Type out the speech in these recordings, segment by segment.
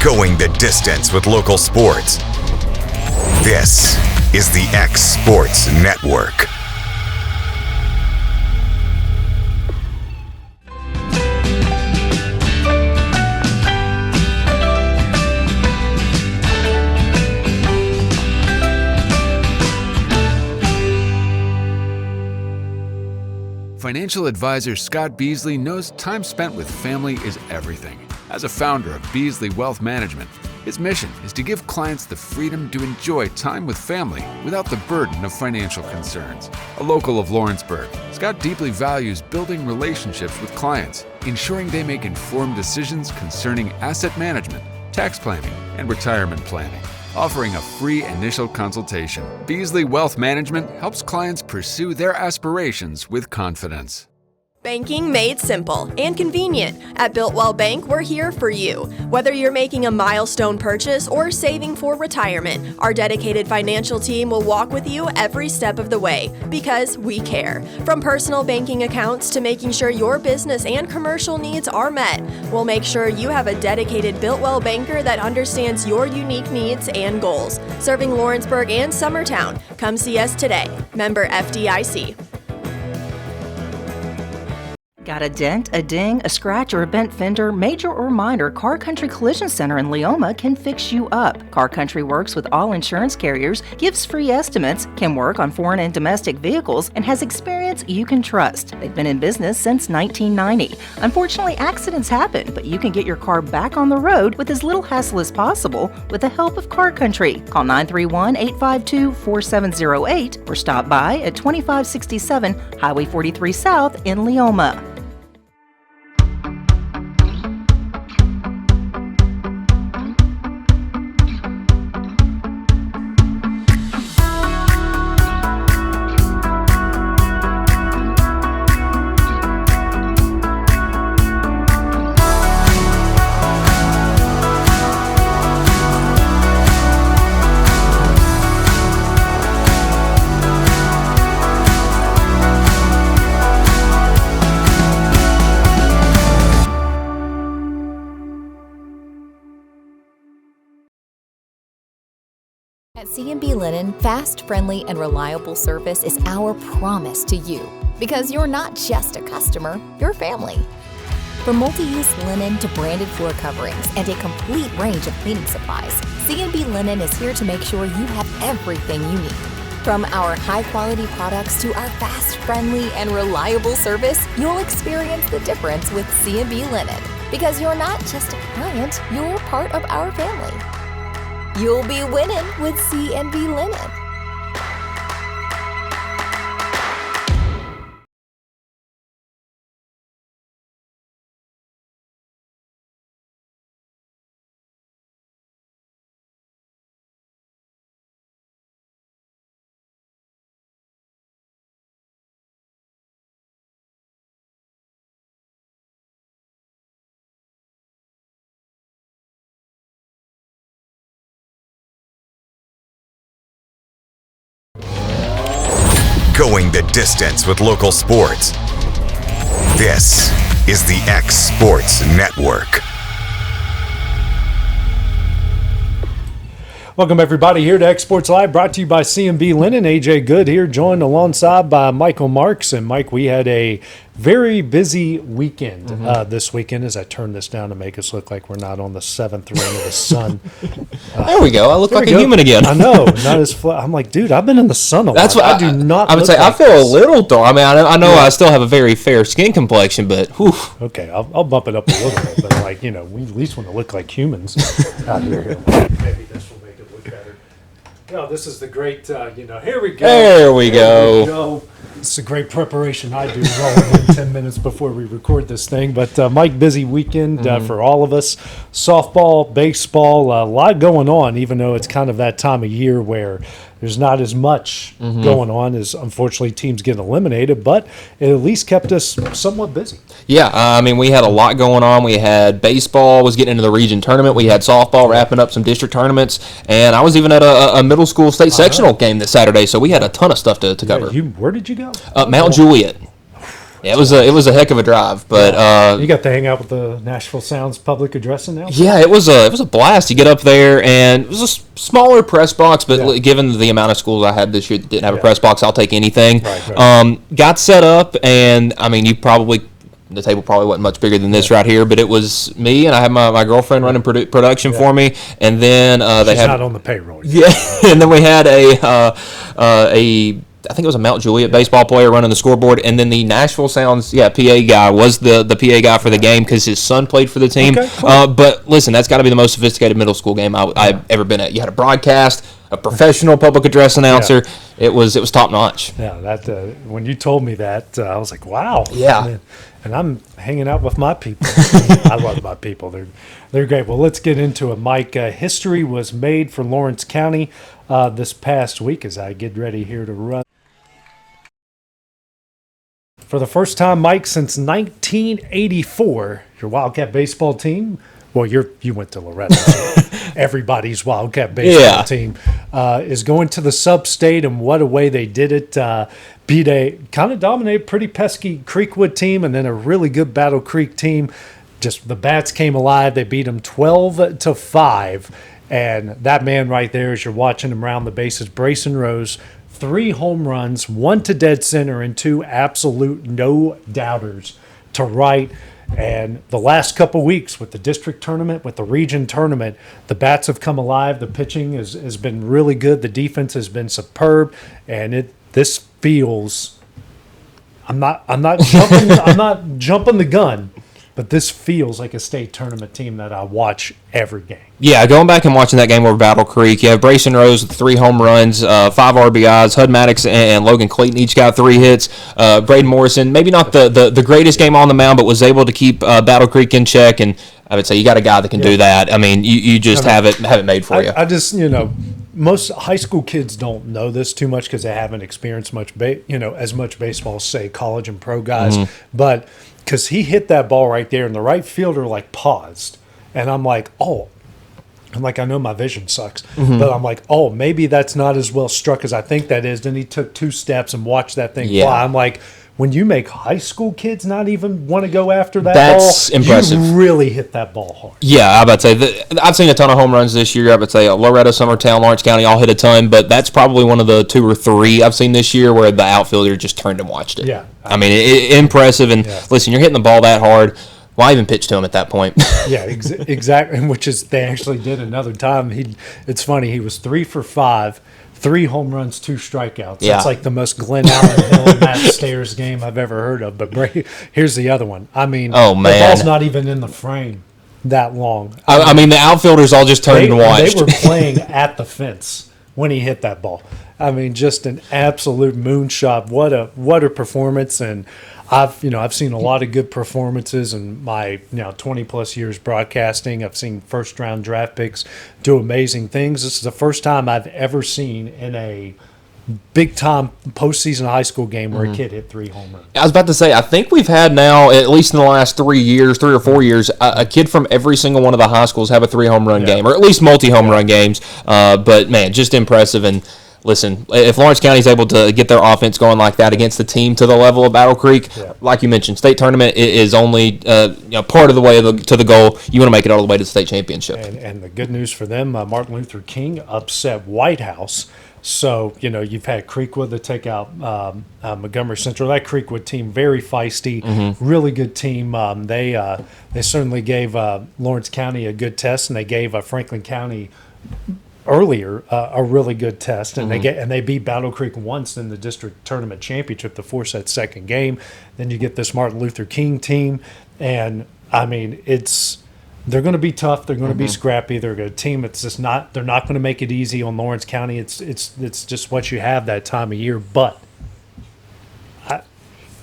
Going the distance with local sports. This is the X Sports Network. Financial advisor Scott Beasley knows time spent with family is everything. As a founder of Beasley Wealth Management, his mission is to give clients the freedom to enjoy time with family without the burden of financial concerns. A local of Lawrenceburg, Scott deeply values building relationships with clients, ensuring they make informed decisions concerning asset management, tax planning, and retirement planning. Offering a free initial consultation, Beasley Wealth Management helps clients pursue their aspirations with confidence. Banking made simple and convenient. At Builtwell Bank, we're here for you. Whether you're making a milestone purchase or saving for retirement, our dedicated financial team will walk with you every step of the way because we care. From personal banking accounts to making sure your business and commercial needs are met, we'll make sure you have a dedicated Builtwell banker that understands your unique needs and goals. Serving Lawrenceburg and Summertown. Come see us today. Member FDIC. Got a dent, a ding, a scratch, or a bent fender? Major or minor, Car Country Collision Center in Leoma can fix you up. Car Country works with all insurance carriers, gives free estimates, can work on foreign and domestic vehicles, and has experience you can trust. They've been in business since 1990. Unfortunately, accidents happen, but you can get your car back on the road with as little hassle as possible with the help of Car Country. Call 931-852-4708 or stop by at 2567 Highway 43 South in Leoma. At C&B Linen, fast, friendly, and reliable service is our promise to you because you're not just a customer, you're family. From multi-use linen to branded floor coverings and a complete range of cleaning supplies, C&B Linen is here to make sure you have everything you need. From our high-quality products to our fast, friendly, and reliable service, you'll experience the difference with C&B Linen because you're not just a client, you're part of our family. You'll be winning with C&B Linen. Going the distance with local sports. This is the X Sports Network. Welcome everybody here to X Sports Live, brought to you by C&B Linen. AJ Good here, joined alongside by Michael Marks. And Mike, we had a very busy weekend this weekend as I turn this down to make us look like we're not on the seventh ring of the sun. There we go. I look like a human again. I know, not as I'm like, dude, I've been in the sun a lot. That's what I do not. I would say. like I feel this. a little dark. I mean, I know I still have a very fair skin complexion, but whew. Okay, I'll bump it up a little bit, but like, we at least want to look like humans out here. Maybe this will make it look better. No, this is the great, here we go. There we go. It's a great preparation I do rolling in 10 minutes before we record this thing. But, Mike, busy weekend for all of us. Softball, baseball, a lot going on, even though it's kind of that time of year where there's not as much going on as, unfortunately, teams get eliminated. But it at least kept us somewhat busy. Yeah, I mean, we had a lot going on. We had baseball was getting into the region tournament. We had softball wrapping up some district tournaments. And I was even at a middle school state sectional game this Saturday. So we had a ton of stuff to cover. Where did you go? Mount Juliet. Yeah, it was a heck of a drive, but you got to hang out with the Nashville Sounds public address announcer. Yeah, it was a blast. You get up there, and it was a smaller press box, but given the amount of schools I had this year that didn't have a press box, I'll take anything. Right. Got set up, and I mean, the table probably wasn't much bigger than this right here, but it was me, and I had my girlfriend running production for me, and then they had not on the payroll yet. Yeah, and then we had I think it was a Mount Juliet baseball player running the scoreboard, and then the Nashville Sounds PA guy was the PA guy for the game because his son played for the team. Okay, cool. But listen, that's got to be the most sophisticated middle school game I've ever been at. You had a broadcast, a professional public address announcer. Yeah. It was top notch. Yeah, that when you told me that, I was like, wow. Yeah. And I'm hanging out with my people. I love my people. They're great. Well, let's get into it, Mike. History was made for Lawrence County this past week as I get ready here to run. For the first time, Mike, since 1984, your Wildcat baseball team, well, you went to Loretta, so everybody's Wildcat baseball team, is going to the sub-state, and what a way they did it. Beat a kind of dominated, pretty pesky Creekwood team, and then a really good Battle Creek team. Just the Bats came alive. They beat them 12-5, and that man right there, as you're watching him round the bases, Brayson Rose, 3 home runs, 1 to dead center, and 2 absolute no-doubters to right. And the last couple weeks with the district tournament, with the region tournament, the Bats have come alive. The pitching has been really good. The defense has been superb, and this feels. I'm not jumping. I'm not jumping the gun, but this feels like a state tournament team that I watch every game. Yeah, going back and watching that game over Battle Creek, you have Brayson Rose with 3 home runs, 5 RBIs. Hud Maddox and Logan Clayton each got 3 hits. Braden Morrison, maybe not the greatest game on the mound, but was able to keep Battle Creek in check. And I would say you got a guy that can do that. I mean, you just have it made for you. I just, most high school kids don't know this too much because they haven't experienced much, as much baseball as, say, college and pro guys. Mm-hmm. But because he hit that ball right there, and the right fielder paused, and I'm like, I know my vision sucks, but I'm like, maybe that's not as well struck as I think that is. Then he took 2 steps and watched that thing fly. I'm like, when you make high school kids not even want to go after that that's ball, impressive. You really hit that ball hard. Yeah, I would say I've seen a ton of home runs this year. I would say Loretto, Summertown, Lawrence County all hit a ton, but that's probably one of the 2 or 3 I've seen this year where the outfielder just turned and watched it. Yeah, I mean, impressive. And listen, you're hitting the ball that hard. Why even pitch to him at that point? Yeah, exactly. Which is they actually did another time. It's funny. He was 3 for 5. 3 home runs, 2 strikeouts. Yeah. That's like the most Glenn Allen Hill Matt Stairs game I've ever heard of. But here's the other one. I mean, the ball's not even in the frame that long. I mean, the outfielders all just turned and watched. They were playing at the fence when he hit that ball. I mean, just an absolute moonshot. What a performance! And I've seen a lot of good performances in my 20 plus years broadcasting. I've seen first round draft picks do amazing things. This is the first time I've ever seen in a big time postseason high school game where a kid hit 3 home runs. I was about to say, I think we've had now, at least in the last 3 or 4 years, a kid from every single one of the high schools have a 3 home run game, or at least multi home run games. But man, just impressive. And listen, if Lawrence County is able to get their offense going like that against the team to the level of Battle Creek, like you mentioned, state tournament is only part of the way to the goal. You want to make it all the way to the state championship. And the good news for them, Martin Luther King upset White House. So, you've had Creekwood to take out Montgomery Central. That Creekwood team, very feisty, really good team. They certainly gave Lawrence County a good test, and they gave Franklin County earlier a really good test, and they beat Battle Creek once in the district tournament championship, the 4-set second game. Then you get this Martin Luther King team, and I mean they're going to be tough. They're going to be scrappy. They're a team that's just not. They're not going to make it easy on Lawrence County. It's just what you have that time of year. But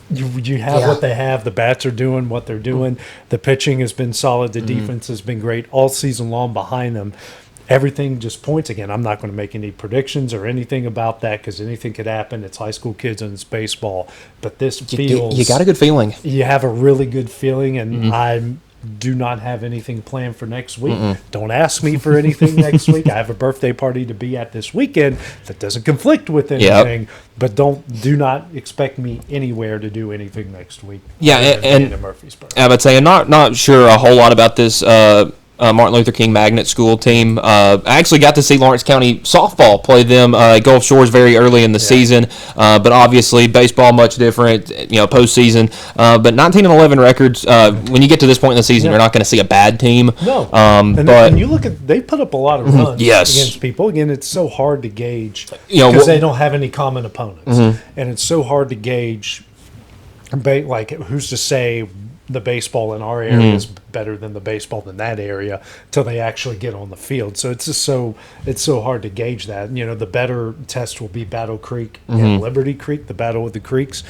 you have what they have. The Bats are doing what they're doing. The pitching has been solid. The defense has been great all season long behind them. Everything just points again. I'm not going to make any predictions or anything about that because anything could happen. It's high school kids and it's baseball. But this feels. You got a good feeling. You have a really good feeling, and do not have anything planned for next week. Don't ask me for anything next week. I have a birthday party to be at this weekend that doesn't conflict with anything, but do not expect me anywhere to do anything next week. Yeah, and in Murfreesboro. I would say I'm not sure a whole lot about this Martin Luther King Magnet School team. I actually got to see Lawrence County softball play them at Gulf Shores very early in the season, but obviously baseball much different, postseason. But 19-11 records. When you get to this point in the season, you're not going to see a bad team. No, but and you look at they put up a lot of runs against people. Again, it's so hard to gauge because they don't have any common opponents, and it's so hard to gauge. Like, who's to say the baseball in our area is better than the baseball in that area till they actually get on the field. So it's just so hard to gauge that. The better test will be Battle Creek and Liberty Creek, the Battle of the Creeks,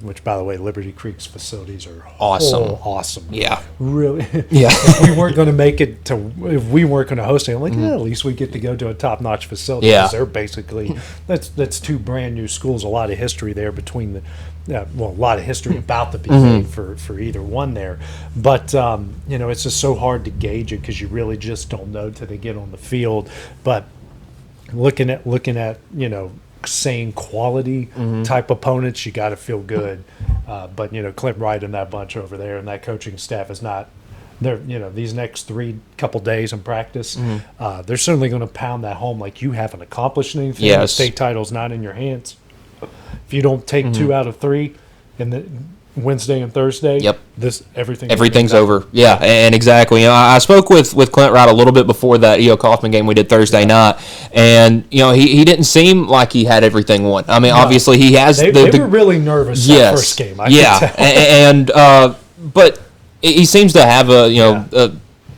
which, by the way, Liberty Creek's facilities are awesome. Yeah, really. Yeah. If we weren't going to make it if we weren't going to host it, I'm like, at least we get to go to a top-notch facility. Yeah, they're basically that's two brand new schools. A lot of history there between the. A lot of history about the BA for either one there, but it's just so hard to gauge it because you really just don't know till they get on the field. But looking at same quality type opponents, you got to feel good. But Clint Wright and that bunch over there and that coaching staff is not. They're these next couple days in practice, they're certainly going to pound that home like you haven't accomplished anything. Yes. The state title's not in your hands. If you don't take 2 out of 3 in the Wednesday and Thursday, everything's over. Yeah, and exactly. I spoke with Clint Wright a little bit before that E.O. Kaufman game we did Thursday night, and he didn't seem like he had everything won. I mean, obviously he has. They were really nervous that first game. I could and tell. but he seems to have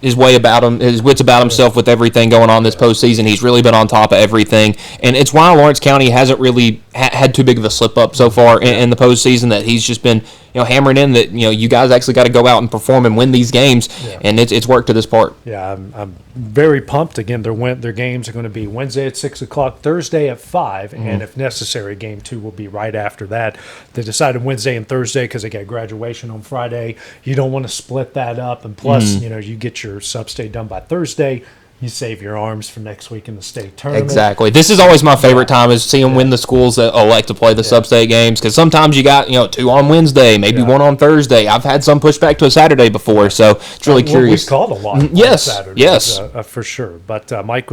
his way about him, his wits about himself with everything going on this postseason. He's really been on top of everything, and it's why Lawrence County hasn't really had too big of a slip up so far in the postseason. That he's just been hammering in that you guys actually got to go out and perform and win these games, and it's worked to this part. Yeah, I'm very pumped. Again, their games are going to be Wednesday at 6:00, Thursday at 5, and if necessary, game 2 will be right after that. They decided Wednesday and Thursday because they got graduation on Friday. You don't want to split that up, and plus, you get your sub-state done by Thursday. You save your arms for next week in the state tournament. Exactly. This is always my favorite time is seeing when the schools that elect to play the sub-state games, because sometimes you got 2 on Wednesday, maybe 1 on Thursday. I've had some push back to a Saturday before, so it's really curious. We've called a lot on Saturdays, for sure. But Mike,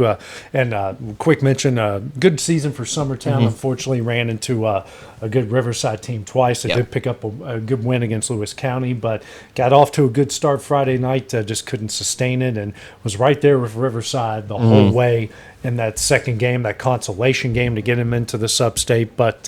and quick mention, good season for Summertown. Unfortunately, ran into a good Riverside team twice. They did pick up a good win against Lewis County, but got off to a good start Friday night, just couldn't sustain it, and was right there with Riverside the whole way in that second game, that consolation game to get him into the sub-state. But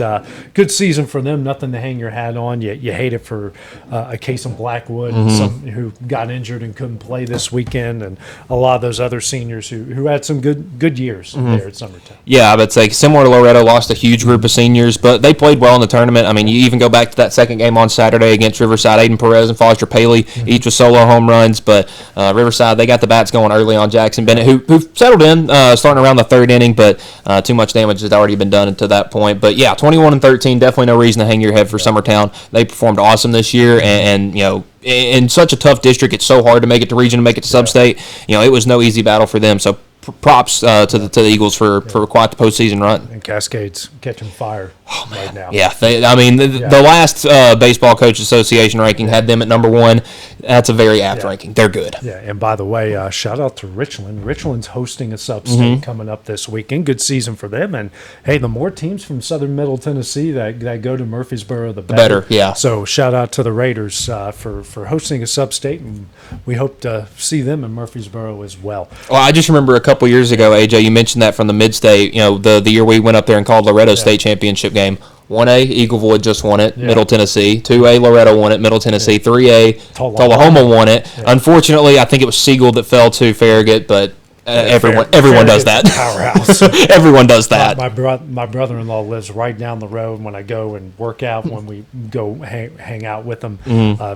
good season for them, nothing to hang your hat on. You hate it for a case in Blackwood who got injured and couldn't play this weekend, and a lot of those other seniors who had some good years there at Summertown. Yeah, I would say similar to Loretto, lost a huge group of seniors, but they played well in the tournament. I mean, you even go back to that second game on Saturday against Riverside. Aiden Perez and Foster Paley, each with solo home runs, but Riverside, they got the bats going early on Jackson Bennett, who settled in, starting around the third inning, but too much damage has already been done to that point. But yeah, 21-13, definitely no reason to hang your head for Summertown. They performed awesome this year, and in such a tough district, it's so hard to make it to region, to make it to sub-state. It was no easy battle for them. So props to the Eagles for quite the postseason run. And Cascade's catching fire right now. Yeah, the last Baseball Coach Association ranking had them at number 1. That's a very apt ranking. They're good. Yeah, and by the way, shout out to Richland. Richland's hosting a sub-state coming up this weekend. Good season for them. And, hey, the more teams from southern Middle Tennessee that go to Murfreesboro, the better. Yeah. So shout out to the Raiders for hosting a sub-state, and we hope to see them in Murfreesboro as well. Well, I just remember a couple years ago, AJ, you mentioned that from the mid-state, the year we went up there and called Loretto State Championship game. 1A, Eagleville had just won it, Middle Tennessee. 2A, Loretto won it, Middle Tennessee. 3A, Tullahoma won it. Unfortunately, I think it was Siegel that fell to Farragut, but Everyone does that. Powerhouse. Everyone does that. My brother-in-law lives right down the road. When I go and work out, when we go hang out with him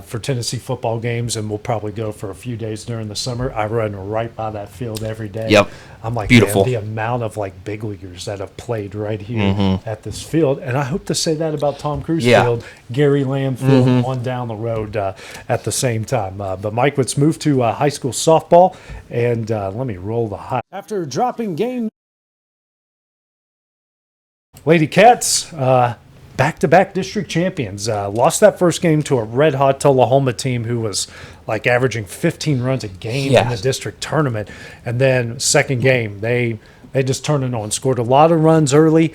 for Tennessee football games, and we'll probably go for a few days during the summer, I run right by that field every day. Yep. I'm like, beautiful. Man, the amount of like big leaguers that have played right here at this field, and I hope to say that about Tom Cruise Field, Gary Lamb Field, on down the road at the same time. But Mike, let's move to high school softball, and let me roll the high. After dropping game, Lady Cats, back-to-back district champions, lost that first game to a red-hot Tullahoma team who was like averaging 15 runs a game in the district tournament. And then second game, they just turned it on, scored a lot of runs early.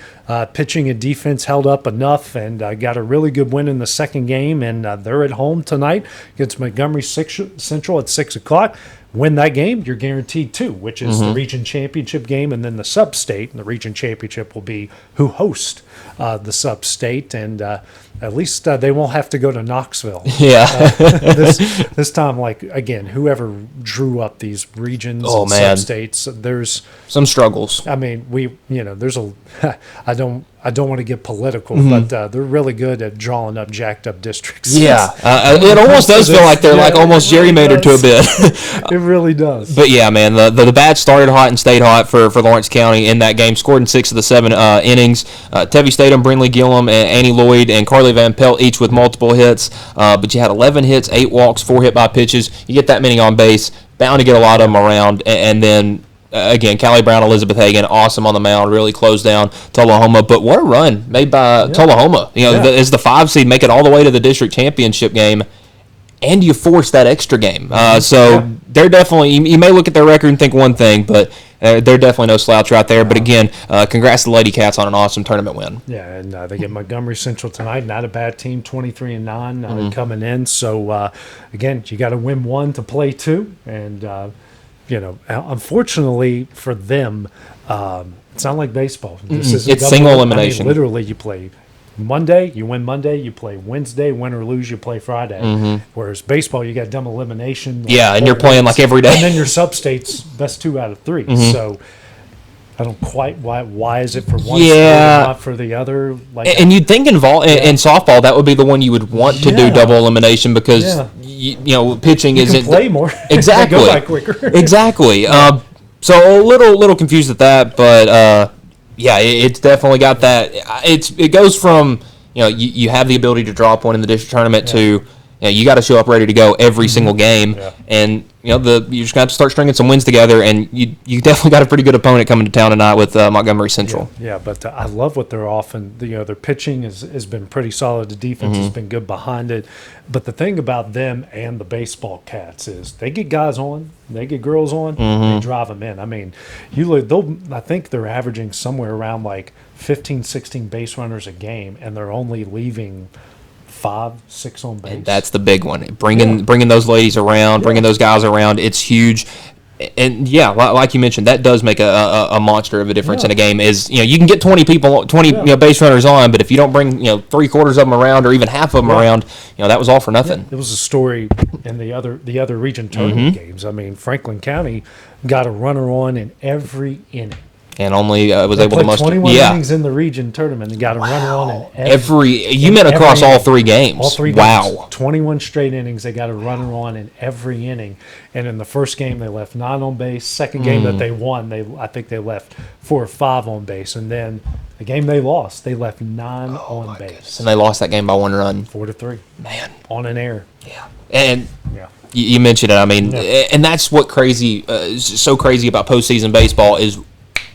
Pitching and defense held up enough, and got a really good win in the second game. And they're at home tonight against Montgomery Central at 6 o'clock. Win that game, you're guaranteed 2, which is the region championship game, and then the sub-state. And the region championship will be who hosts the sub-state, and at least they won't have to go to Knoxville. Yeah. This time, like, again, whoever drew up these regions and sub-states, there's some struggles. I mean, there's a I don't want to get political, but they're really good at drawing up jacked up districts. Yeah, it almost does feel like they're like almost gerrymandered to a bit. It really does. But yeah, man, the bats started hot and stayed hot for Lawrence County in that game. Scored in 6 of the 7 innings. Tevi Statham, Brinley Gillum, and Annie Lloyd and Carly Van Pelt each with multiple hits. But you had 11 hits, 8 walks, 4 hit by pitches. You get that many on base, bound to get a lot of them around, and then. Again, Callie Brown, Elizabeth Hagan, awesome on the mound, really closed down Tullahoma. But what a run made by Tullahoma. As the 5 seed, make it all the way to the district championship game, and you force that extra game. They're definitely, you may look at their record and think one thing, but they're definitely no slouch right there. But again, congrats to the Lady Cats on an awesome tournament win. Yeah, and they get Montgomery Central tonight. Not a bad team, 23-9 coming in. So, again, you got to win 1 to play 2, and unfortunately for them, it's not like baseball. It's single elimination. Literally, you play Monday, you win Monday, you play Wednesday, win or lose, you play Friday. Whereas baseball, you got double elimination. And you're playing like every day. And then your sub-states, best 2 out of 3. So I don't quite why is it for one sport and not for the other? And you'd think in softball that would be the one you would want to do double elimination because pitching isn't play more. Exactly. Go by quicker. Exactly. So a little confused at that, but it's definitely got that. It goes from you have the ability to drop one in the district tournament to you got to show up ready to go every single game, and you just got to start stringing some wins together, and you definitely got a pretty good opponent coming to town tonight with Montgomery Central. Yeah, but I love what they're offering. Their pitching has been pretty solid. The defense has been good behind it. But the thing about them and the baseball Cats is they get guys on, they get girls on, they drive them in. I mean, I think they're averaging somewhere around like 15, 16 base runners a game, and they're only leaving 5, 6 on base. And that's the big one. Bringing those ladies around, bringing those guys around, it's huge. And like you mentioned, that does make a monster of a difference in a game. Is you can get 20 people, 20 base runners on, but if you don't bring 3/4 of them around or even half of them around, that was all for nothing. It was a story in the other region tournament games. I mean, Franklin County got a runner on in every inning. And only was able to muster 21 innings in the region tournament and got a runner on in every. You meant across all 3 games. All 3 games. Wow. 21 straight innings. They got a runner on in every inning. And in the first game, they left 9 on base. Second game that they won, I think they left 4 or 5 on base. And then the game they lost, they left 9 on base. Goodness. And they lost that game by 1 run. 4-3. Man. On an air. Yeah. And you mentioned it. I mean, and that's what so crazy about postseason baseball is.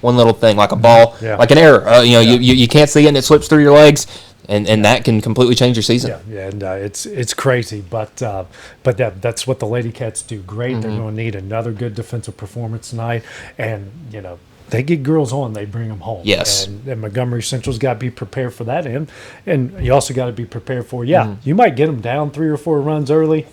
One little thing, like a ball, like an error. You can't see it and it slips through your legs, and that can completely change your season. And it's crazy, but that's what the Lady Cats do great. They're going to need another good defensive performance tonight, and they get girls on, they bring them home. Yes. And Montgomery Central's got to be prepared for that end, and you also got to be prepared for you might get them down 3 or 4 runs early.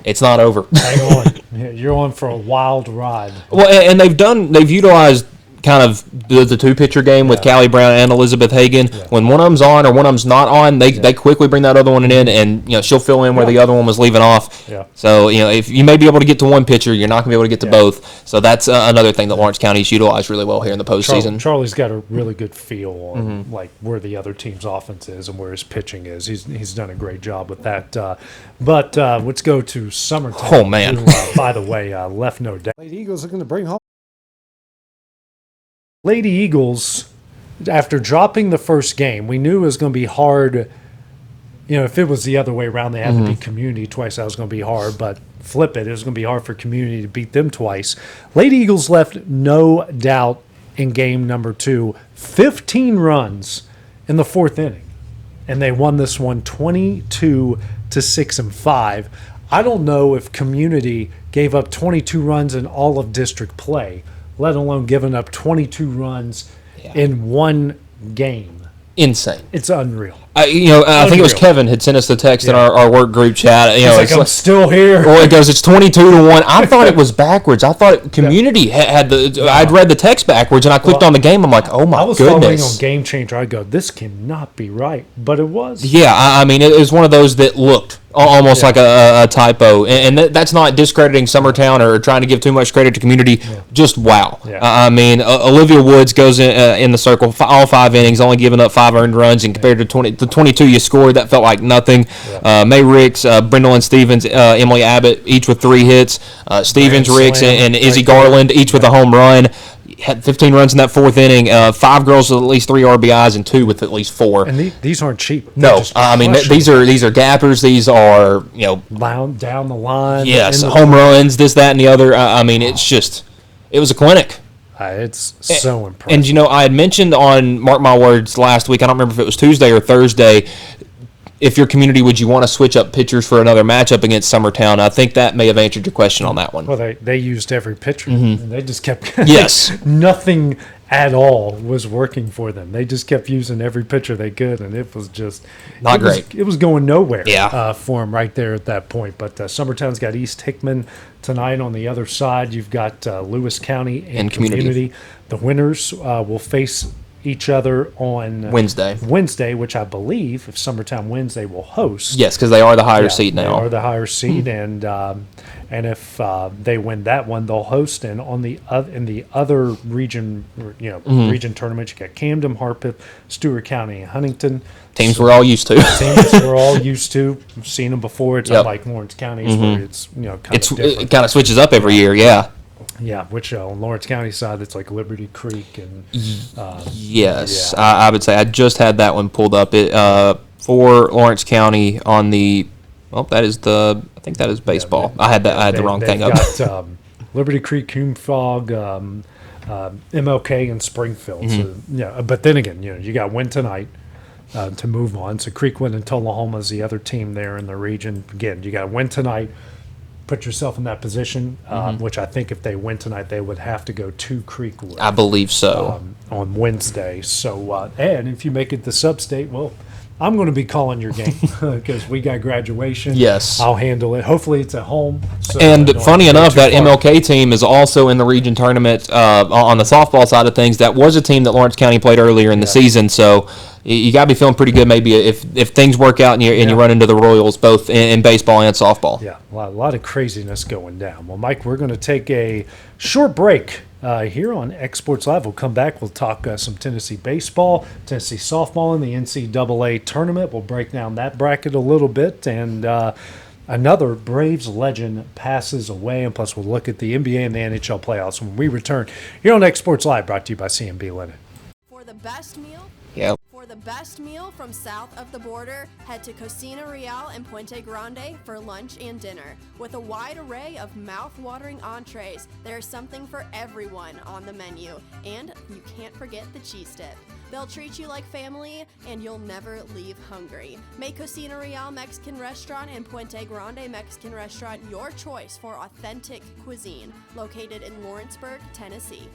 It's not over. Hang on, you're on for a wild ride. Well, and they've utilized kind of the two-pitcher game with Callie Brown and Elizabeth Hagan. Yeah. When one of them's on or one of them's not on, they quickly bring that other one in, and she'll fill in where the other one was leaving off. Yeah. So if you may be able to get to one pitcher, you're not going to be able to get to both. So that's another thing that Lawrence County's utilized really well here in the postseason. Charlie's got a really good feel on like where the other team's offense is and where his pitching is. He's done a great job with that. But let's go to Summertown. Oh man! Who, by the way, left no doubt. Lady Eagles are going to bring home. Lady Eagles, after dropping the first game, we knew it was going to be hard. If it was the other way around, they had to beat Community twice. That was going to be hard, but flip it. It was going to be hard for Community to beat them twice. Lady Eagles left no doubt in game number 2. 15 runs in the 4th inning, and they won this one 22-6-5. I don't know if Community gave up 22 runs in all of district play, let alone giving up 22 runs in one game. Insane. It's unreal. I think it was Kevin had sent us the text in our work group chat. It's like, I'm still here. Well, it goes, it's 22-1. I thought it was backwards. I thought Community had the. I'd read the text backwards, and I clicked on the game. I'm like, oh my goodness. I was following on Game Changer. I go, this cannot be right, but it was. Yeah, I mean, it was one of those that looked almost like a typo, and that's not discrediting Summertown or trying to give too much credit to Community. Just wow. I mean, Olivia Woods goes in the circle all 5 innings, only giving up 5 earned runs, and compared to the 22 you scored, that felt like nothing. May Ricks, Brindle and Stevens, Emily Abbott, each with 3 hits. Stevens, Ricks, and Izzy Garland, each with a home run. Had 15 runs in that 4th inning. 5 girls with at least 3 RBIs and 2 with at least 4. And these aren't cheap. No, I mean these are gappers. These are down the line. Yes, home runs. This, that, and the other. I mean, it was a clinic. It's so impressive. And I had mentioned on Mark My Words last week. I don't remember if it was Tuesday or Thursday. If your Community, would you want to switch up pitchers for another matchup against Summertown? I think that may have answered your question on that one. Well, they used every pitcher, and they just kept nothing at all was working for them. They just kept using every pitcher they could, and it was just not great. It was going nowhere for them right there at that point. But Summertown's got East Hickman tonight. On the other side, you've got Lewis County and Community. The winners will face each other on Wednesday, which I believe if Summertown wins, they will host. Yes, because they are the higher seed now. They are the higher seed, and if they win that one, they'll host. And on the in the other region, region tournaments, you got Camden, Harpeth, Stewart County, and Huntington. Teams we're all used to. We've seen them before. It's unlike Lawrence County, where it's it kind of switches up every year. Yeah. Yeah, which on Lawrence County side, it's like Liberty Creek and. Yes, I would say I just had that one pulled up. It for Lawrence County on the. Well, I think that is baseball. I had the wrong thing up. Got Liberty Creek, Coomfog, MLK, and Springfield. So, but then again, you got win tonight to move on. So Creekwood and Tullahoma is the other team there in the region. Again, you got to win tonight. Put yourself in that position, which I think if they win tonight, they would have to go to Creekwood. I believe so. On Wednesday. So, and if you make it to sub-state, well, I'm going to be calling your game because we got graduation. Yes. I'll handle it. Hopefully it's at home. So and funny enough, that MLK team is also in the region tournament on the softball side of things. That was a team that Lawrence County played earlier in the season, so you got to be feeling pretty good maybe if things work out and you run into the Royals both in baseball and softball. Yeah, a lot of craziness going down. Well, Mike, we're going to take a short break here on Exports Live. We'll come back. We'll talk some Tennessee baseball, Tennessee softball in the NCAA tournament. We'll break down that bracket a little bit, and another Braves legend passes away, and plus we'll look at the NBA and the NHL playoffs when we return here on Exports Live, brought to you by C&B Linen. For the best meal? Yeah. For the best meal from south of the border, head to Cocina Real and Puente Grande for lunch and dinner. With a wide array of mouth-watering entrees, there's something for everyone on the menu. And you can't forget the cheese dip. They'll treat you like family, and you'll never leave hungry. Make Cocina Real Mexican Restaurant and Puente Grande Mexican Restaurant your choice for authentic cuisine, located in Lawrenceburg, Tennessee.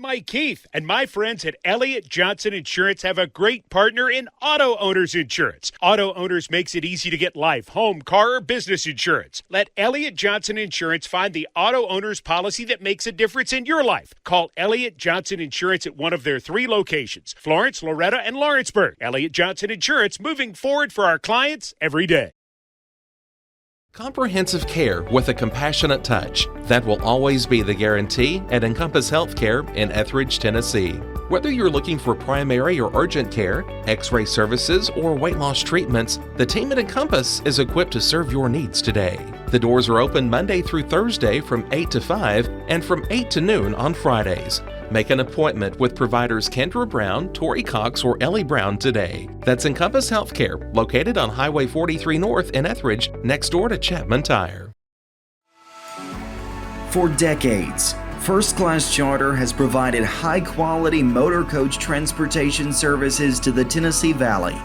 Mike Keith, and my friends at Elliott Johnson Insurance have a great partner in Auto Owners Insurance. Auto Owners makes it easy to get life, home, car, or business insurance. Let Elliott Johnson Insurance find the Auto Owners policy that makes a difference in your life. Call Elliott Johnson Insurance at one of their 3 locations, Florence, Loretta, and Lawrenceburg. Elliott Johnson Insurance, moving forward for our clients every day. Comprehensive care with a compassionate touch. That will always be the guarantee at Encompass Healthcare in Etheridge, Tennessee. Whether you're looking for primary or urgent care, x-ray services, or weight loss treatments, the team at Encompass is equipped to serve your needs today. The doors are open Monday through Thursday from 8 to 5 and from 8 to noon on Fridays. Make an appointment with providers Kendra Brown, Tori Cox, or Ellie Brown today. That's Encompass Healthcare, located on Highway 43 North in Etheridge, next door to Chapman Tire. For decades, First Class Charter has provided high-quality motor coach transportation services to the Tennessee Valley.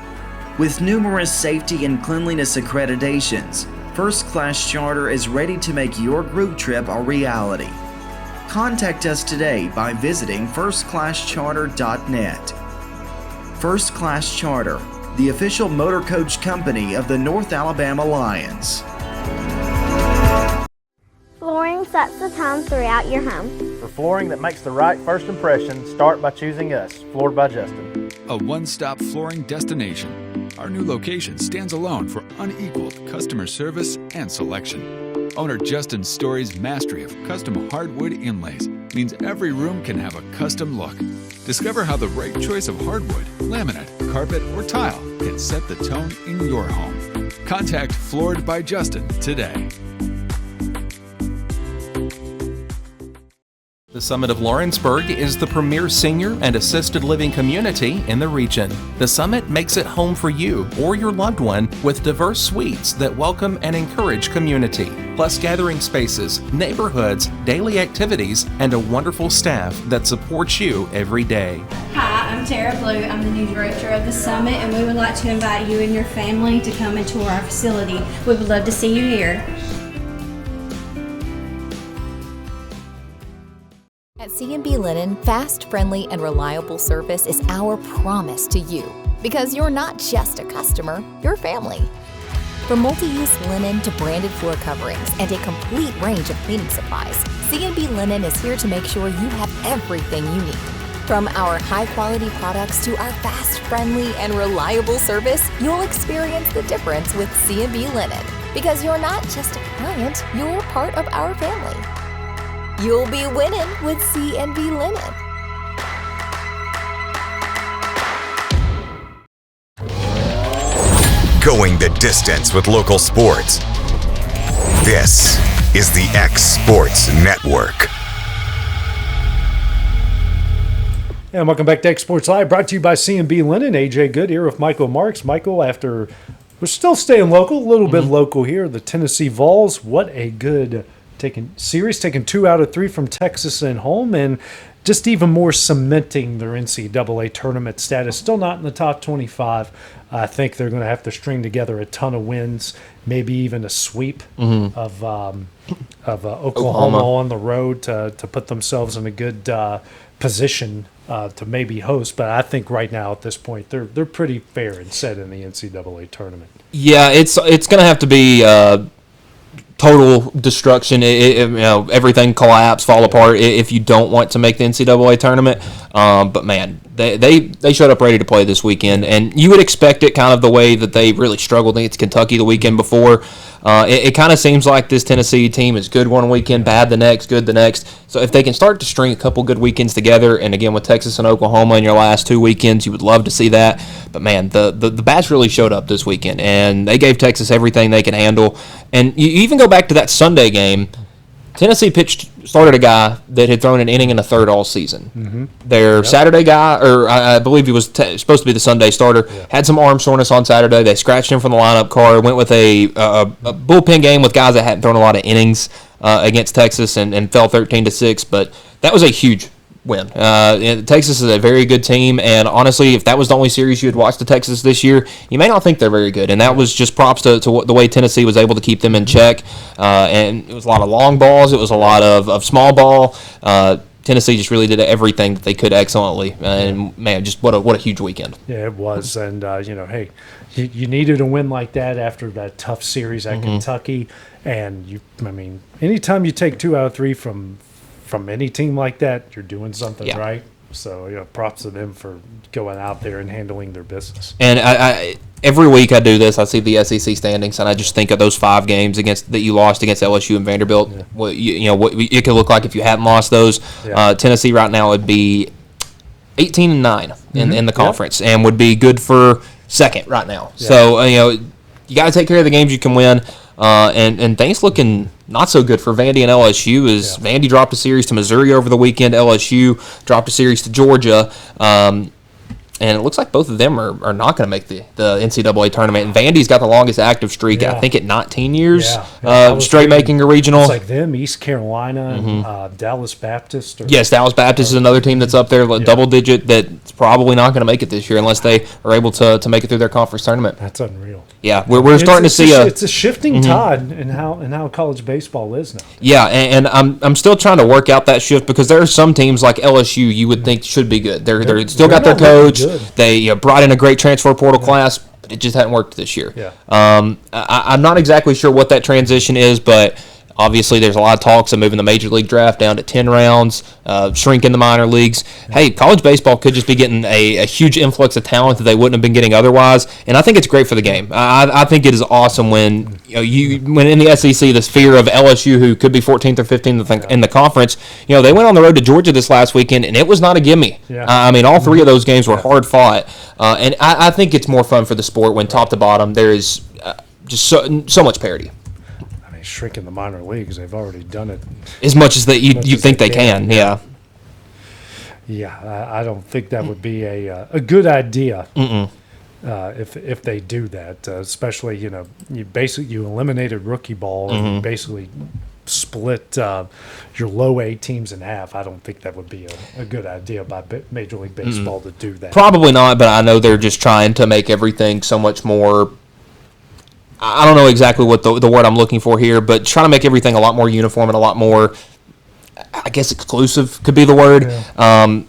With numerous safety and cleanliness accreditations, First Class Charter is ready to make your group trip a reality. Contact us today by visiting firstclasscharter.net. First Class Charter, the official motor coach company of the North Alabama Lions. Flooring sets the tone throughout your home. For flooring that makes the right first impression, start by choosing us, Floored by Justin. A one-stop flooring destination. Our new location stands alone for unequaled customer service and selection. Owner Justin Story's mastery of custom hardwood inlays means every room can have a custom look. Discover how the right choice of hardwood, laminate, carpet, or tile can set the tone in your home. Contact Floored by Justin today. The Summit of Lawrenceburg is the premier senior and assisted living community in the region. The Summit makes it home for you or your loved one with diverse suites that welcome and encourage community, plus gathering spaces, neighborhoods, daily activities, and a wonderful staff that supports you every day. Hi, I'm Tara Blue. I'm the new director of the Summit, and we would like to invite you and your family to come and tour our facility. We would love to see you here. At C&B Linen, fast, friendly, and reliable service is our promise to you. Because you're not just a customer, you're family. From multi-use linen to branded floor coverings and a complete range of cleaning supplies, C&B Linen is here to make sure you have everything you need. From our high-quality products to our fast, friendly, and reliable service, you'll experience the difference with C&B Linen. Because you're not just a client, you're part of our family. You'll be winning with C&B Linen. Going the distance with local sports. This is the X Sports Network. And welcome back to X Sports Live, brought to you by C&B Linen. AJ Good here with Michael Marks. Michael, after we're still staying local, a little bit local here, the Tennessee Vols. What a good taking 2 out of 3 from Texas and home, and just even more cementing their NCAA tournament status. Still not in the top 25. I think they're going to have to string together a ton of wins, maybe even a sweep of Oklahoma on the road to put themselves in a good position to maybe host. But I think right now at this point they're pretty fair and set in the NCAA tournament. Yeah, it's going to have to be total destruction. Everything collapse, fall apart if you don't want to make the NCAA tournament. But man, they showed up ready to play this weekend, and you would expect it kind of the way that they really struggled against Kentucky the weekend before. It kind of seems like this Tennessee team is good one weekend, bad the next, good the next. So if they can start to string a couple good weekends together, and again with Texas and Oklahoma in your last 2 weekends, you would love to see that. But man, the bats really showed up this weekend, and they gave Texas everything they could handle. And you even go back to that Sunday game, Tennessee started a guy that had thrown an inning and a third all season. Their Saturday guy, or I believe he was supposed to be the Sunday starter, had some arm soreness on Saturday. They scratched him from the lineup card, went with a bullpen game with guys that hadn't thrown a lot of innings against Texas and fell 13-6. But that was a huge win. Texas is a very good team, and honestly, if that was the only series you had watched to Texas this year, you may not think they're very good, and that was just props to the way Tennessee was able to keep them in check, and it was a lot of long balls, it was a lot of small ball. Tennessee just really did everything that they could excellently, and man, just what a huge weekend. Yeah, it was, and hey, you needed a win like that after that tough series at Kentucky, and anytime you take 2 out of 3 from any team like that, you're doing something right. So, props to them for going out there and handling their business. And I every week I do this. I see the SEC standings, and I just think of those 5 games that you lost against LSU and Vanderbilt. Yeah. What it could look like if you hadn't lost those. Yeah. Tennessee right now would be 18-9 in the conference, and would be good for second right now. Yeah. So you got to take care of the games you can win. And things looking not so good for Vandy and LSU as Vandy dropped a series to Missouri over the weekend. LSU dropped a series to Georgia. And it looks like both of them are not going to make the NCAA tournament. And Vandy's got the longest active streak, I think, at 19 years straight making a regional. It's like them, East Carolina, and Dallas Baptist. Yes, Dallas Baptist is another team that's up there, double-digit, that's probably not going to make it this year unless they are able to make it through their conference tournament. That's unreal. Yeah, we're starting to see it's a shifting tide in how college baseball is now. Yeah, and I'm still trying to work out that shift because there are some teams like LSU you would think should be good. They're still got their coach. They brought in a great transfer portal class, but it just hadn't worked this year. Yeah. I'm not exactly sure what that transition is, but obviously there's a lot of talks of moving the major league draft down to 10 rounds, shrinking the minor leagues. Hey, college baseball could just be getting a huge influx of talent that they wouldn't have been getting otherwise, and I think it's great for the game. I think it is awesome when when in the SEC, this fear of LSU, who could be 14th or 15th in the conference, they went on the road to Georgia this last weekend, and it was not a gimme. Yeah. All 3 of those games were hard fought, and I think it's more fun for the sport when top to bottom there is just so much parity. Shrinking the minor leagues, they've already done it as much as you think they can. Yeah, I don't think that would be a good idea if they do that. Especially you eliminated rookie ball and you basically split your low A teams in half. I don't think that would be a good idea by Major League Baseball to do that. Probably not, but I know they're just trying to make everything so much more. I don't know exactly what the word I'm looking for here, but trying to make everything a lot more uniform and a lot more, I guess, exclusive could be the word. Yeah.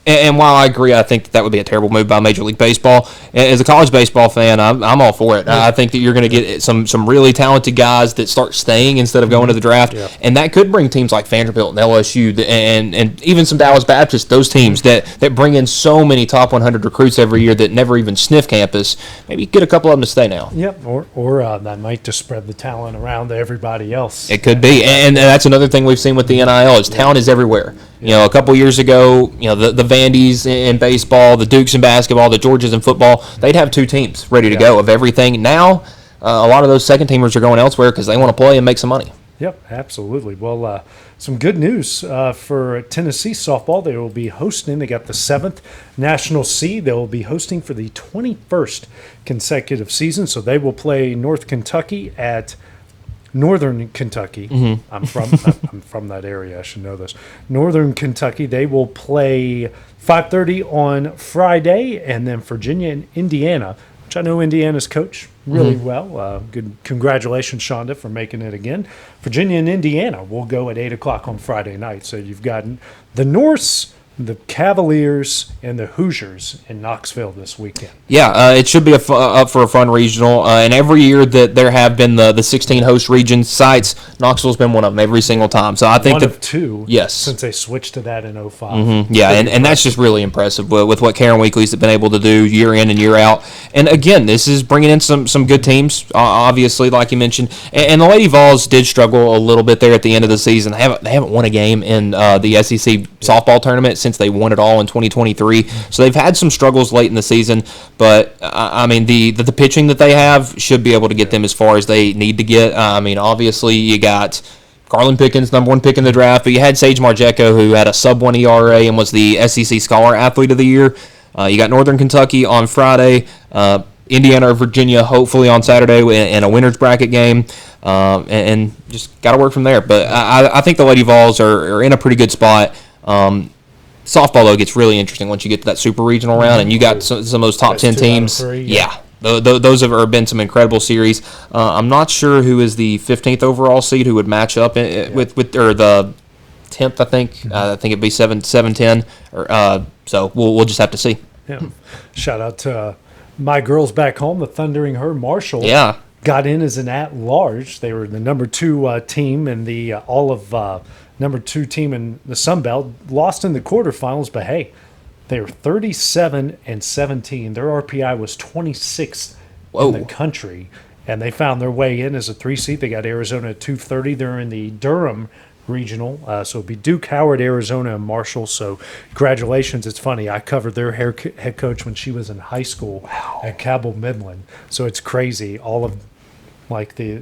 And while I agree, I think that would be a terrible move by Major League Baseball. As a college baseball fan, I'm all for it. Yeah. I think that you're going to get some really talented guys that start staying instead of going to the draft, and that could bring teams like Vanderbilt and LSU and even some Dallas Baptist, those teams that bring in so many top 100 recruits every year that never even sniff campus. Maybe get a couple of them to stay now. Yep, or that might just spread the talent around to everybody else. It could be, and that's another thing we've seen with the NIL is talent is everywhere. A couple years ago, the Vandy's in baseball, the Dukes in basketball, the Georgias in football, they'd have 2 teams ready to go of everything. Now, a lot of those second teamers are going elsewhere because they want to play and make some money. Yep, absolutely. Well, some good news for Tennessee softball. They will be hosting. They got the 7th National C. They will be hosting for the 21st consecutive season. So they will play North Kentucky at Northern Kentucky. Mm-hmm. I'm from that area. I should know this. Northern Kentucky. They will play 5:30 on Friday, and then Virginia and Indiana, which I know Indiana's coach really well. Good, congratulations, Shonda, for making it again. Virginia and Indiana will go at 8 o'clock on Friday night. So you've got the Norse, the Cavaliers, and the Hoosiers in Knoxville this weekend. Yeah, it should be up for a fun regional. And every year that there have been the 16 host region sites, Knoxville's been one of them every single time. So I think one of 2 yes. since they switched to that in 05. Mm-hmm. Yeah, and that's just really impressive with what Karen Weekly's been able to do year in and year out. And again, this is bringing in some good teams, obviously, like you mentioned. And the Lady Vols did struggle a little bit there at the end of the season. They haven't won a game in the SEC softball tournament since they won it all in 2023. So they've had some struggles late in the season, but the pitching that they have should be able to get them as far as they need to get. Obviously you got Garland Pickens, number 1 pick in the draft, but you had Sage Marjeko, who had a sub-1 ERA and was the SEC Scholar Athlete of the Year. You got Northern Kentucky on Friday, Indiana or Virginia hopefully on Saturday in a winner's bracket game, and just got to work from there. But I think the Lady Vols are in a pretty good spot. Softball, though, gets really interesting once you get to that super regional round, and you got some of those top 10 teams. 3, yeah. Those have been some incredible series. I'm not sure who is the 15th overall seed who would match up with or the 10th, I think. I think it'd be 7-10. So we'll just have to see. Yeah. Shout out to my girls back home, the Thundering Herd. Marshall. Yeah. Got in as an at-large. They were the number 2 team in the number 2 team in the Sun Belt. Lost in the quarterfinals, but hey, they were 37-17. Their RPI was 26th in the country, and they found their way in as a 3 seed. They got Arizona at 230. They're in the Durham regional, so it'd be Duke, Howard, Arizona, and Marshall. So congratulations. It's funny, I covered their head coach when she was in high school at Cabell Midland, so it's crazy. All of like the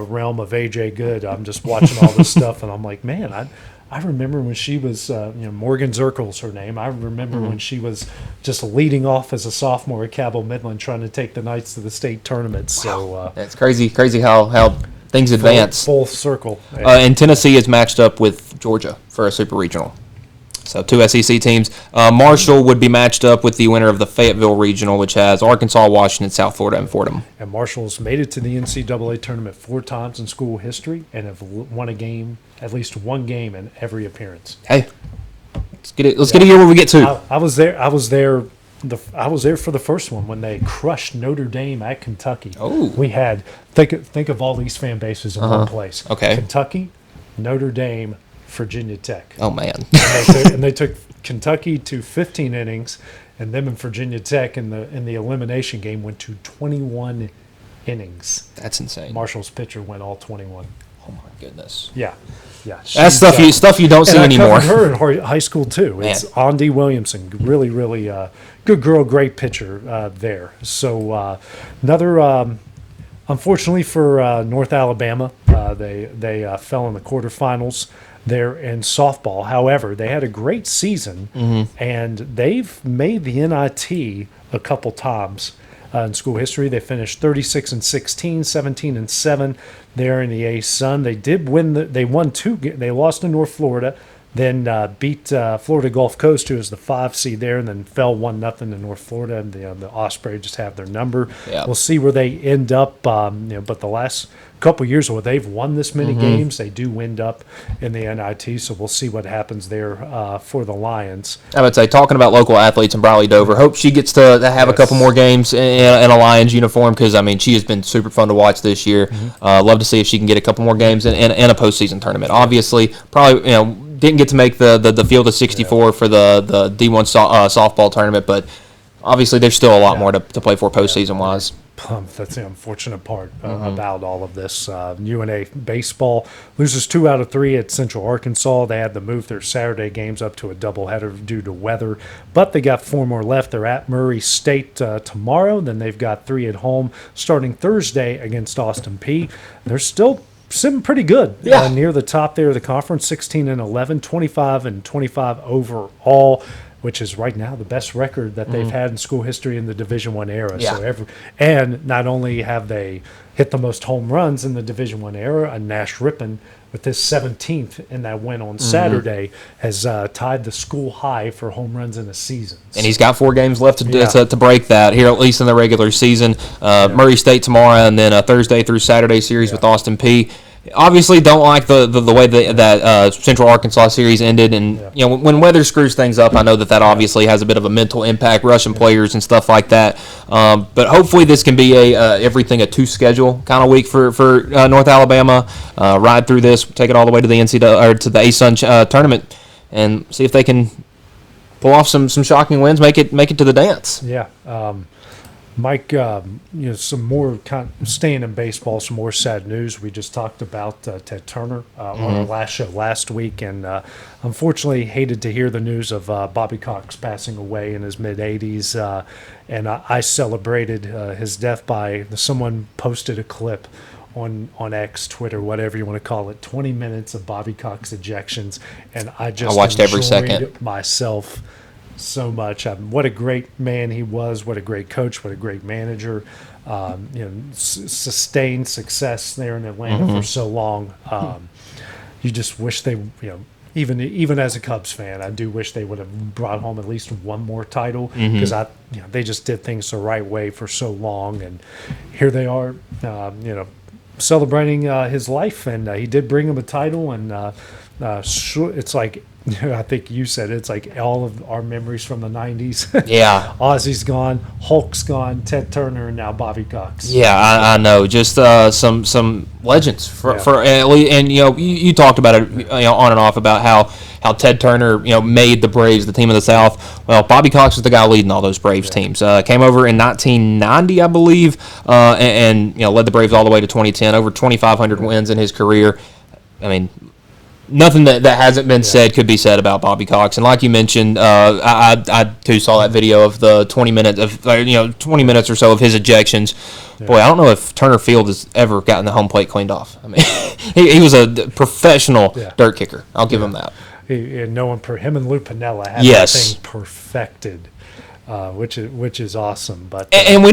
realm of AJ Good. I'm just watching all this stuff, and I'm like, man, I remember when she was, Morgan Zirkle's her name. I remember when she was just leading off as a sophomore at Cabell Midland, trying to take the Knights to the state tournament. So it's crazy how things advance. Full circle. And Tennessee is matched up with Georgia for a super regional. So 2 SEC teams. Marshall would be matched up with the winner of the Fayetteville Regional, which has Arkansas, Washington, South Florida, and Fordham. And Marshall's made it to the NCAA tournament 4 times in school history and have won a game, at least one game in every appearance. Hey, let's get a year where we get to. I was there. I was there for the first one when they crushed Notre Dame at Kentucky. Oh, we had think of all these fan bases in one place. Okay, Kentucky, Notre Dame, Virginia Tech. Oh man! and they took Kentucky to 15 innings, and them and Virginia Tech in the elimination game went to 21 innings. That's insane. Marshall's pitcher went all 21. Oh my goodness! Yeah. That's stuff you don't see anymore. I covered her in high school too. It's Andy Williamson, really good girl, great pitcher there. So another. Unfortunately for North Alabama, they fell in the quarterfinals there in softball. However, they had a great season, and they've made the NIT a couple times in school history. They finished 36-16, 17-7 there in the A-Sun. They did win. They won 2. They lost to North Florida, then beat Florida Gulf Coast, who was the 5 seed there, and then fell 1-0 to North Florida. And the Osprey just have their number. Yep. We'll see where they end up. But the last couple years where they've won this many games, they do end up in the NIT. So we'll see what happens there for the Lions. I would say, talking about local athletes and Briley Dover, hope she gets to have a couple more games in a Lions uniform, because she has been super fun to watch this year. Love to see if she can get a couple more games in a postseason tournament. Obviously, probably didn't get to make the field of 64 for the D1 softball tournament, but obviously there's still a lot more to play for postseason wise. That's the unfortunate part about all of this. UNA baseball loses 2 out of 3 at Central Arkansas. They had to move their Saturday games up to a doubleheader due to weather, but they got 4 more left. They're at Murray State tomorrow. Then they've got 3 at home starting Thursday against Austin Peay. They're still sitting pretty good near the top there of the conference, 16-11, 25-25 overall, which is right now the best record that they've had in school history in the Division I era. So and not only have they hit the most home runs in the Division I era, Nash Rippon with his 17th in that win on Saturday has tied the school high for home runs in a season. And he's got 4 games left to break that here, at least in the regular season. Murray State tomorrow, and then a Thursday through Saturday series with Austin Peay. Obviously, don't like the way that Central Arkansas series ended, and when weather screws things up, I know that obviously has a bit of a mental impact, rushing players and stuff like that. But hopefully, this can be everything a 2 schedule kind of week for North Alabama. Ride through this, take it all the way to the NCAA or to the A-Sun tournament, and see if they can pull off some shocking wins, make it to the dance. Yeah. Mike, some more staying in baseball, some more sad news. We just talked about Ted Turner on our last show last week, and unfortunately hated to hear the news of Bobby Cox passing away in his mid-80s. And I celebrated his death by someone posted a clip on X, Twitter, whatever you want to call it, 20 minutes of Bobby Cox ejections, and I watched every second myself so much. What a great man he was, what a great coach, what a great manager. Sustained success there in Atlanta for so long. You just wish they, even as a Cubs fan, I do wish they would have brought home at least one more title, because they just did things the right way for so long, and here they are, celebrating his life, and he did bring him a title, and It's like, I think you said it's like all of our memories from the 90s. Yeah. Ozzy's gone, Hulk's gone, Ted Turner, and now Bobby Cox. Yeah, I know. Just some legends for and you talked about it on and off about how Ted Turner made the Braves the team of the South. Well, Bobby Cox was the guy leading all those Braves teams. Came over in 1990, I believe, and led the Braves all the way to 2010. Over 2,500 wins in his career. I mean, nothing that hasn't been said could be said about Bobby Cox. And like you mentioned, I too saw that video of the 20 minutes or so of his ejections. Yeah. Boy, I don't know if Turner Field has ever gotten the home plate cleaned off. I mean, he was a professional dirt kicker. I'll give him that. Him and Lou Piniella had that thing perfected. Which is awesome, but and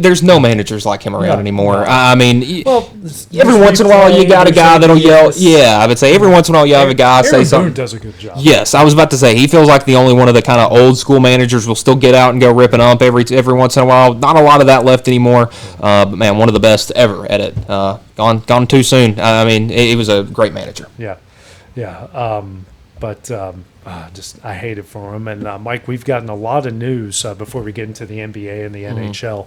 there's no managers like him around anymore. I mean, every once in a while you got a guy that'll yell. Yeah, I would say every once in a while you have a guy say something. Boone does a good job. Yes, I was about to say he feels like the only one of the kind of old school managers will still get out and go ripping up every once in a while. Not a lot of that left anymore. But man, one of the best ever at it. Gone too soon. I mean, he was a great manager. Yeah. I hate it for him. And Mike, we've gotten a lot of news before we get into the NBA and the NHL.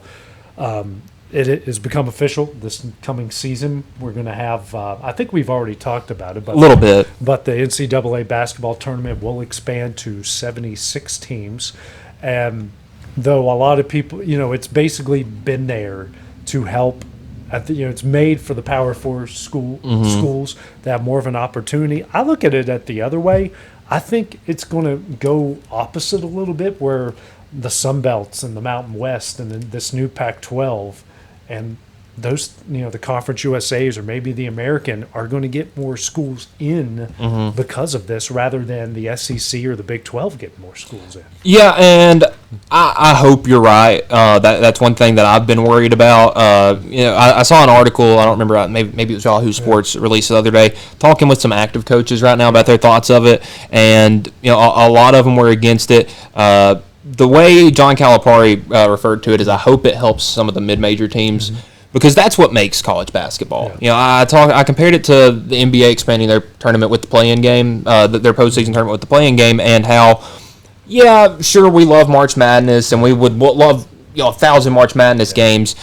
It has become official this coming season. We're going to have, I think we've already talked about it, but a little bit. But the NCAA basketball tournament will expand to 76 teams. And though a lot of people, it's basically been there to help. It's made for the Power 4 schools to have more of an opportunity. I look at it the other way. I think it's going to go opposite a little bit, where the Sun Belts and the Mountain West and then this new Pac-12 and those, the Conference USAs or maybe the American are going to get more schools in because of this, rather than the SEC or the Big 12 getting more schools in. Yeah, and I hope you're right. That's one thing that I've been worried about. I saw an article, I don't remember, maybe it was Yahoo Sports released the other day, talking with some active coaches right now about their thoughts of it, and a lot of them were against it. The way John Calipari referred to it is, I hope it helps some of the mid-major teams. Because that's what makes college basketball. Yeah. I compared it to the NBA expanding their tournament with the play-in game, their postseason tournament with the play-in game, and how, sure, we love March Madness, and we would love 1,000 March Madness games,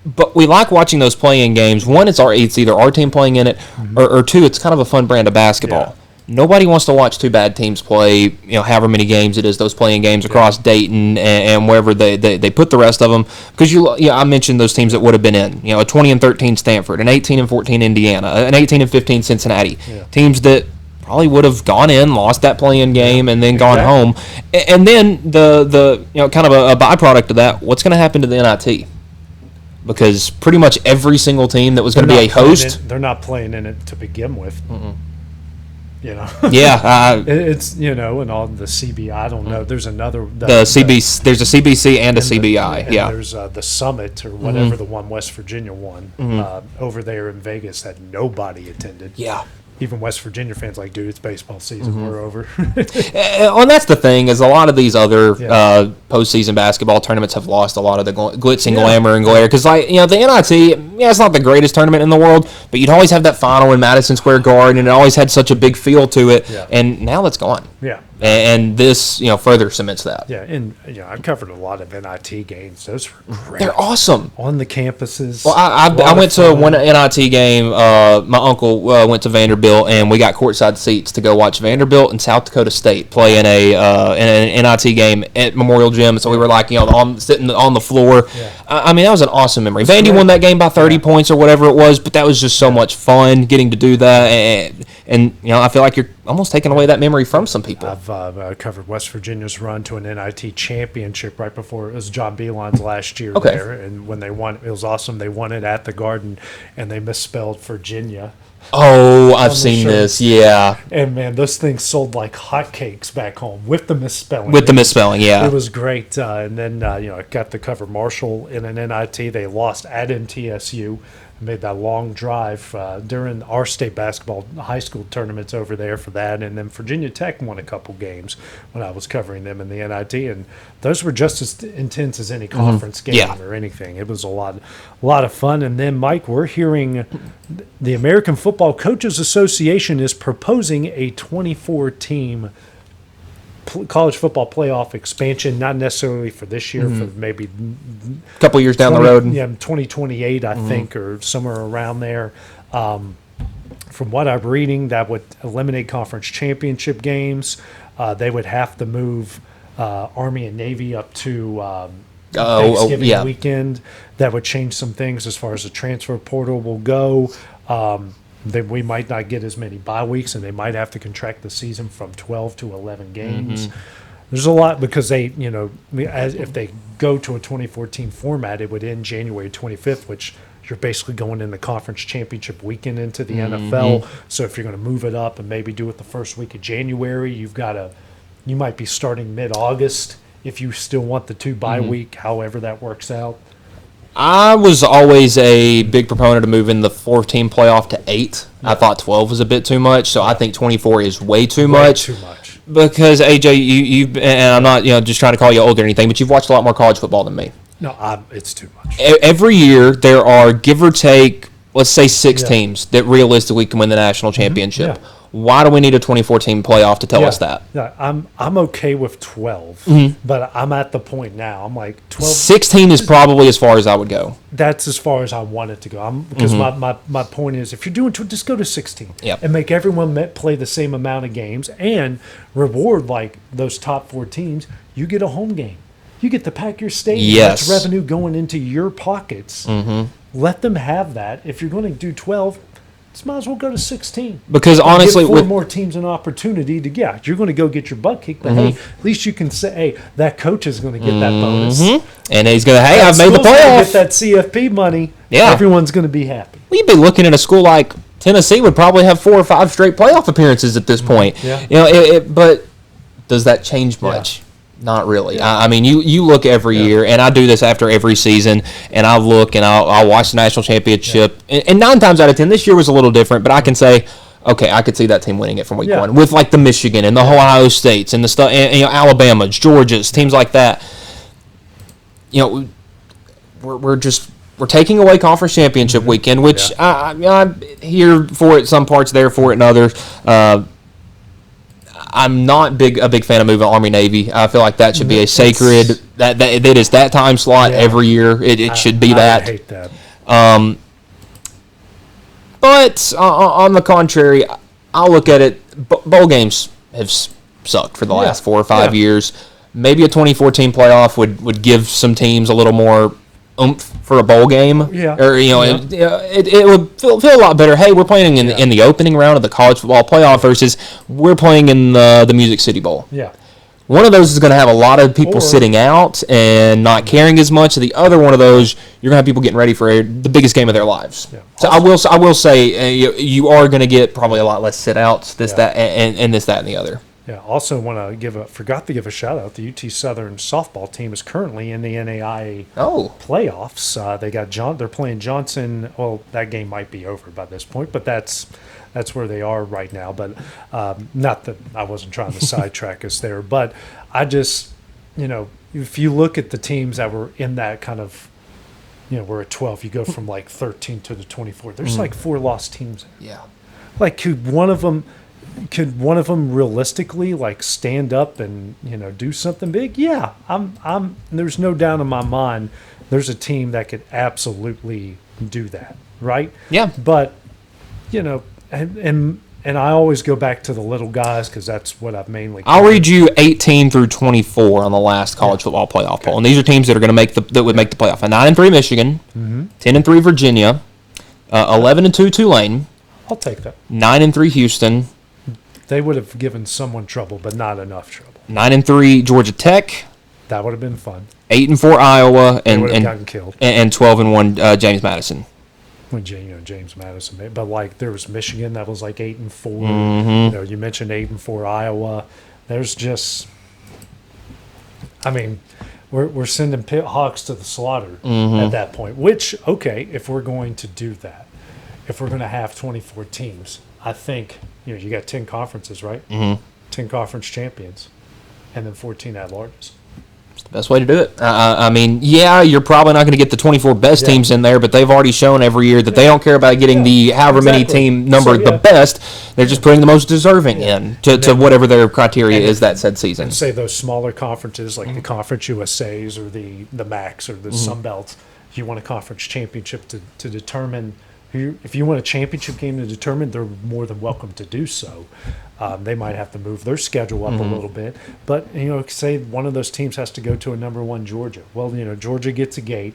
but we like watching those play-in games. One, it's either our team playing in it, or two, it's kind of a fun brand of basketball. Yeah. Nobody wants to watch two bad teams play, however many games it is, those playing games across Dayton and wherever they put the rest of them. Because I mentioned those teams that would have been in, a 20-13 Stanford, an 18-14 Indiana, an 18-15 Cincinnati, teams that probably would have gone in, lost that play-in game, and then gone home. And then the kind of a byproduct of that, what's going to happen to the NIT? Because pretty much every single team that was going to be a host, they're not playing in it to begin with. Yeah, it's and all the CBI. I don't know. There's another there's a CBC and a CBI. There's the Summit or whatever the one West Virginia won over there in Vegas that nobody attended. Yeah. Even West Virginia fans like, dude, it's baseball season. We're over. And that's the thing, is a lot of these other postseason basketball tournaments have lost a lot of the glitz and glamour and glare. Because, the NIT, it's not the greatest tournament in the world, but you'd always have that final in Madison Square Garden, and it always had such a big feel to it. Yeah. And now that's gone. Yeah. And this, further cements that. Yeah, and I've covered a lot of NIT games. Those were great. They're awesome on the campuses. Well, I went to one NIT game. My uncle went to Vanderbilt, and we got courtside seats to go watch Vanderbilt and South Dakota State play in an NIT game at Memorial Gym. So we were sitting on the floor. Yeah. I mean, that was an awesome memory. Vandy won that game by 30 points or whatever it was, but that was just so much fun getting to do that. And I feel like you're almost taking away that memory from some people. I've covered West Virginia's run to an NIT championship right before it was John Beelon's last year there, and when they won, it was awesome. They won it at the Garden, and they misspelled Virginia. Oh, I've seen this, yeah. And man, those things sold like hotcakes back home with the misspelling. Yeah. It was great. And then I got to cover Marshall in an NIT. They lost at MTSU. made that long drive during our state basketball high school tournaments over there for that. And then Virginia Tech won a couple games when I was covering them in the NIT. And those were just as intense as any conference game or anything. It was a lot of fun. And then, Mike, we're hearing the American Football Coaches Association is proposing a 24-team college football playoff expansion, not necessarily for this year, for maybe a couple years down the road. Yeah, 2028, I think, or somewhere around there. From what I'm reading, that would eliminate conference championship games. They would have to move Army and Navy up to Thanksgiving weekend. That would change some things as far as the transfer portal will go. Then we might not get as many bye weeks, and they might have to contract the season from 12 to 11 games. There's a lot because they, if they go to a 2014 format, it would end January 25th, which you're basically going in the conference championship weekend into the NFL. So if you're going to move it up and maybe do it the first week of January, you might be starting mid-August if you still want the 2 bye week, however that works out. I was always a big proponent of moving the 4-team playoff to 8. I thought 12 was a bit too much, so I think 24 is way too much. Because AJ, you and I'm not just trying to call you old or anything, but you've watched a lot more college football than me. No, it's too much. Every year there are give or take, let's say 6 teams that realistically can win the national championship. Why do we need a 24-team playoff to tell us that? Yeah, I'm okay with 12, but I'm at the point now. I'm like 12. 16 is probably as far as I would go. That's as far as I want it to go. Because my point is, if you're doing just go to 16 and make everyone play the same amount of games and reward like those top 4 teams. You get a home game. You get to pack your stadium. Yes. That's revenue going into your pockets. Let them have that. If you're going to do 12. Might as well go to 16. Because honestly, give 4 more teams an opportunity to you're going to go get your butt kicked, but hey, at least you can say, hey, that coach is going to get that bonus, and he's going to, hey, I've made the playoff. Get that CFP money. Yeah, everyone's going to be happy. Well, you'd be looking at a school like Tennessee would probably have 4 or 5 straight playoff appearances at this point. But does that change much? Not really. I mean, you look every year, and I do this after every season, and I look and I'll watch the national championship, and 9 times out of 10, this year was a little different, but I can say, okay, I could see that team winning it from week 1 with like the Michigan and the Ohio States and the stuff, and Alabama, Georgia's, teams like that. We're taking away conference championship weekend, which I'm here for it some parts, there for it in others. I'm not a big fan of moving Army Navy. I feel like that should be a sacred that is that time slot every year. It should be that. I hate that. But on the contrary, I'll look at it. Bowl games have sucked for the last 4 or 5 years. Maybe a 2014 playoff would give some teams a little more oomph for a bowl game. Or it would feel a lot better. Hey, we're playing in the opening round of the college football playoff versus we're playing in the Music City Bowl. One of those is going to have a lot of people sitting out and not caring as much. The other one of those, you're going to have people getting ready for the biggest game of their lives. So I will say you are going to get probably a lot less sit outs, that, and this, that, and the other. Yeah. Also, forgot to give a shout out. The UT Southern softball team is currently in the NAIA playoffs. They're playing Johnson. Well, that game might be over by this point, but that's where they are right now. But not that I wasn't trying to sidetrack us there, but I just, if you look at the teams that were in that kind of, we're at 12. You go from like 13 to the 24. There's like 4 lost teams. Like could one of them realistically like stand up and do something big? I'm there's no doubt in my mind there's a team that could absolutely do that, right? But and I always go back to the little guys because that's what I've mainly I'll read you 18 through 24 on the last college football playoff poll, and these are teams that are going to that would make the playoff. 9-3 Michigan, 10-3 Virginia, 11-2 Tulane. I'll take that. 9-3 Houston. They would have given someone trouble, but not enough trouble. 9-3 Georgia Tech. That would have been fun. 8-4 Iowa, and gotten killed. And 12-1 James Madison. When James Madison, but like there was Michigan that was like 8-4. You mentioned 8-4 Iowa. There's just, I mean, we're sending pit hawks to the slaughter at that point. Which, okay, if we're going to do that, if we're going to have 24 teams, I think you got 10 conferences, right? 10 conference champions, and then 14 at-larges. Best way to do it. I mean, yeah, you're probably not going to get the 24 best teams in there, but they've already shown every year that they don't care about getting the however many team number the best. They're just putting the most deserving in to whatever their criteria is that said season. And say those smaller conferences like the Conference USAs or the MACs or the Sun Belts, you want a conference championship to determine. If you want a championship game to determine, they're more than welcome to do so. They might have to move their schedule up a little bit, but say one of those teams has to go to a number 1 Georgia. Well, Georgia gets a gate,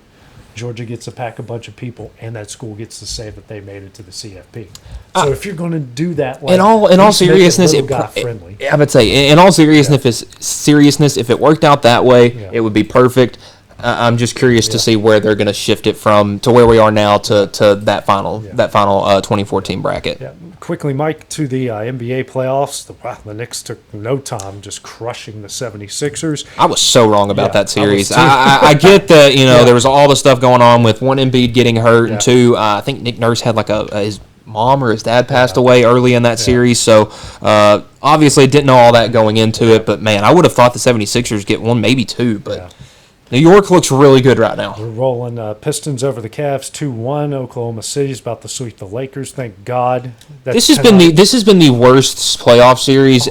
Georgia gets to pack a bunch of people, and that school gets to say that they made it to the CFP. So if you're going to do that, in all seriousness, I would say, in all seriousness, if it worked out that way, it would be perfect. I'm just curious to see where they're going to shift it from to where we are now to that final 2014 bracket. Yeah. Quickly, Mike, to the NBA playoffs. The Knicks took no time, just crushing the 76ers. I was so wrong about that series. I get that there was all the stuff going on with one, Embiid getting hurt, and two, I think Nick Nurse had like his mom or his dad passed away early in that series. So obviously didn't know all that going into it. But man, I would have thought the 76ers get one, maybe two, but. New York looks really good right now. We're rolling Pistons over the Cavs 2-1. Oklahoma City's about to sweep the Lakers. Thank God. This has been the worst playoff series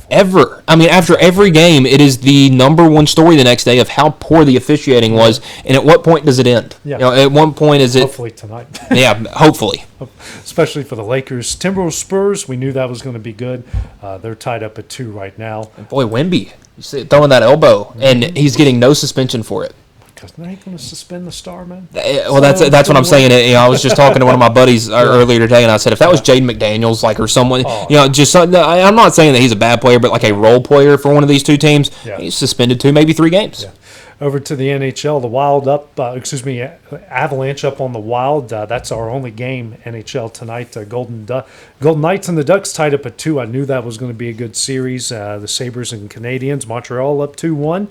ever. I mean, after every game, it is the number 1 story the next day of how poor the officiating was, and at what point does it end? Yeah. At one point is it? Hopefully tonight. Yeah, hopefully. Especially for the Lakers. Timberwolves Spurs. We knew that was going to be good. They're tied up at 2 right now. And boy, Wemby. You see it throwing that elbow, and he's getting no suspension for it. Because they ain't going to suspend the star, man. Well, that's what I'm saying. I was just talking to one of my buddies earlier today, and I said if that was Jaden McDaniels, or someone, I'm not saying that he's a bad player, but like a role player for one of these two teams, he's suspended 2, maybe 3 games. Yeah. Over to the NHL, the Avalanche up on the Wild. That's our only game, NHL tonight. Golden Knights and the Ducks tied up at 2. I knew that was going to be a good series. The Sabres and Canadiens. Montreal up 2-1.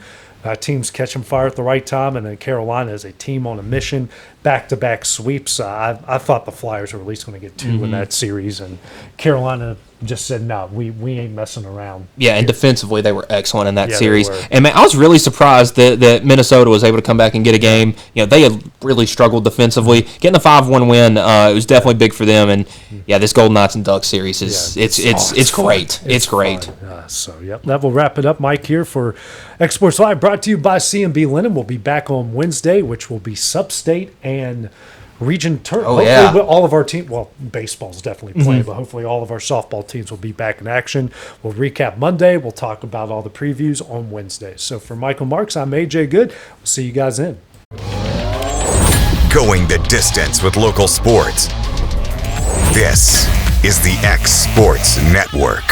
Teams catching fire at the right time, and then Carolina is a team on a mission. Back-to-back sweeps. I thought the Flyers were at least going to get 2 in that series, and Carolina just said, no, we ain't messing around. Yeah, and defensively they were excellent in that series. And, man, I was really surprised that Minnesota was able to come back and get a game. They had really struggled defensively. Getting a 5-1 win, it was definitely big for them. And, this Golden Knights and Ducks series is it's great. It's great. That will wrap it up, Mike, here for Exports Live, brought to you by C&B Linen. We'll be back on Wednesday, which will be Sub-State and Region Tournament. Hopefully all of our teams, baseball's definitely playing, but hopefully all of our softball teams will be back in action. We'll recap Monday. We'll talk about all the previews on Wednesday. So for Michael Marks, I'm AJ Good. We'll see you guys in. Going the distance with local sports. This is the X Sports Network.